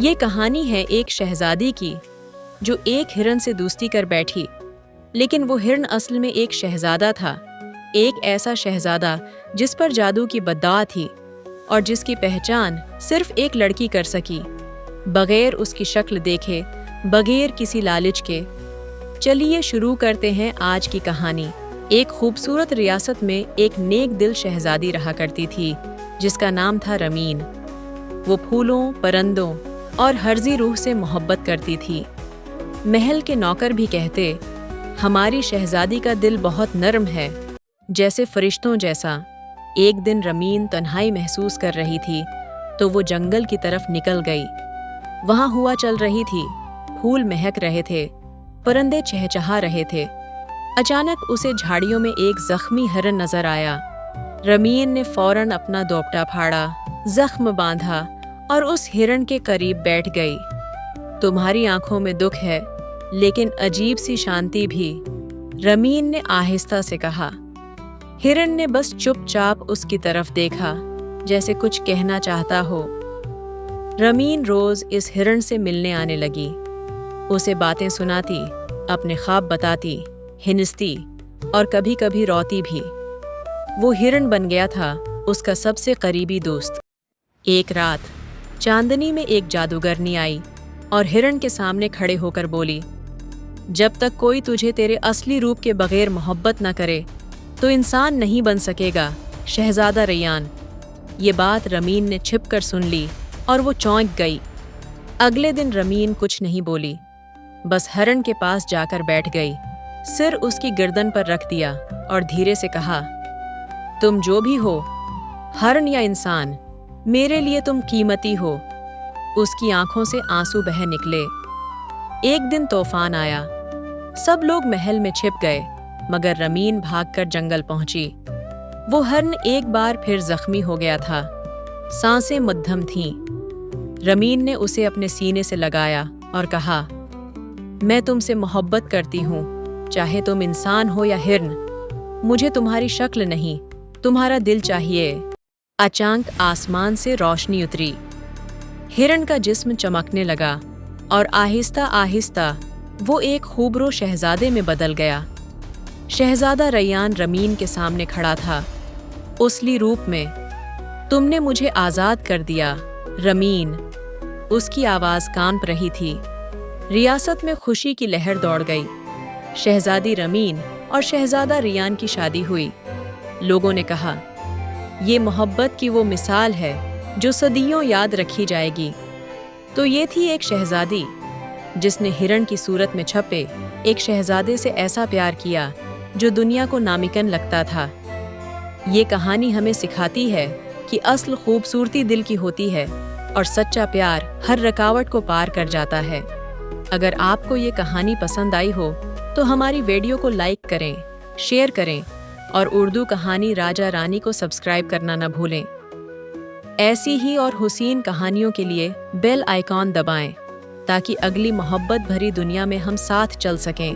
یہ کہانی ہے ایک شہزادی کی جو ایک ہرن سے دوستی کر بیٹھی، لیکن وہ ہرن اصل میں ایک شہزادہ تھا، ایک ایسا شہزادہ جس پر جادو کی بددعا تھی اور جس کی پہچان صرف ایک لڑکی کر سکی، بغیر اس کی شکل دیکھے، بغیر کسی لالچ کے۔ چلیے شروع کرتے ہیں آج کی کہانی۔ ایک خوبصورت ریاست میں ایک نیک دل شہزادی رہا کرتی تھی جس کا نام تھا رمین۔ وہ پھولوں، پرندوں اور ہرزی روح سے محبت کرتی تھی۔ محل کے نوکر بھی کہتے، ہماری شہزادی کا دل بہت نرم ہے، جیسے فرشتوں جیسا۔ ایک دن رمین تنہائی محسوس کر رہی تھی تو وہ جنگل کی طرف نکل گئی۔ وہاں ہوا چل رہی تھی، پھول مہک رہے تھے، پرندے چہچہا رہے تھے۔ اچانک اسے جھاڑیوں میں ایک زخمی ہرن نظر آیا۔ رمین نے فوراً اپنا دوپٹہ پھاڑا، زخم باندھا اور اس ہرن کے قریب بیٹھ گئی۔ تمہاری آنکھوں میں دکھ ہے، لیکن عجیب سی شانتی بھی، رمین نے آہستہ سے کہا۔ ہرن نے بس چپ چاپ اس کی طرف دیکھا، جیسے کچھ کہنا چاہتا ہو۔ رمین روز اس ہرن سے ملنے آنے لگی، اسے باتیں سناتی، اپنے خواب بتاتی، ہنستی اور کبھی کبھی روتی بھی۔ وہ ہرن بن گیا تھا اس کا سب سے قریبی دوست۔ ایک رات چاندنی میں ایک جادوگرنی آئی اور ہرن کے سامنے کھڑے ہو کر بولی، جب تک کوئی تجھے تیرے اصلی روپ کے بغیر محبت نہ کرے تو انسان نہیں بن سکے گا، شہزادہ ریان۔ یہ بات رمین نے چھپ کر سن لی اور وہ چونک گئی۔ اگلے دن رمین کچھ نہیں بولی، بس ہرن کے پاس جا کر بیٹھ گئی، سر اس کی گردن پر رکھ دیا اور دھیرے سے کہا، تم جو بھی ہو، ہرن یا انسان، میرے لیے تم قیمتی ہو۔ اس کی آنکھوں سے آنسو بہہ نکلے۔ ایک دن طوفان آیا، سب لوگ محل میں چھپ گئے، مگر رمین بھاگ کر جنگل پہنچی۔ وہ ہرن ایک بار پھر زخمی ہو گیا تھا، سانسیں مدھم تھیں۔ رمین نے اسے اپنے سینے سے لگایا اور کہا، میں تم سے محبت کرتی ہوں، چاہے تم انسان ہو یا ہرن، مجھے تمہاری شکل نہیں، تمہارا دل چاہیے۔ اچانک آسمان سے روشنی اتری، ہرن کا جسم چمکنے لگا اور آہستہ آہستہ وہ ایک خوبرو شہزادے میں بدل گیا۔ شہزادہ ریان رمین کے سامنے کھڑا تھا، اصلی روپ میں۔ تم نے مجھے آزاد کر دیا، رمین۔ اس کی آواز کانپ رہی تھی۔ ریاست میں خوشی کی لہر دوڑ گئی۔ شہزادی رمین اور شہزادہ ریان کی شادی ہوئی۔ لوگوں نے کہا، یہ محبت کی وہ مثال ہے جو صدیوں یاد رکھی جائے گی۔ تو یہ تھی ایک شہزادی جس نے ہرن کی صورت میں چھپے ایک شہزادے سے ایسا پیار کیا جو دنیا کو ناممکن لگتا تھا۔ یہ کہانی ہمیں سکھاتی ہے کہ اصل خوبصورتی دل کی ہوتی ہے اور سچا پیار ہر رکاوٹ کو پار کر جاتا ہے۔ اگر آپ کو یہ کہانی پسند آئی ہو تو ہماری ویڈیو کو لائک کریں، شیئر کریں اور اردو کہانی راجا رانی کو سبسکرائب کرنا نہ بھولیں۔ ایسی ہی اور حسین کہانیوں کے لیے بیل آئیکن دبائیں تاکہ اگلی محبت بھری دنیا میں ہم ساتھ چل سکیں۔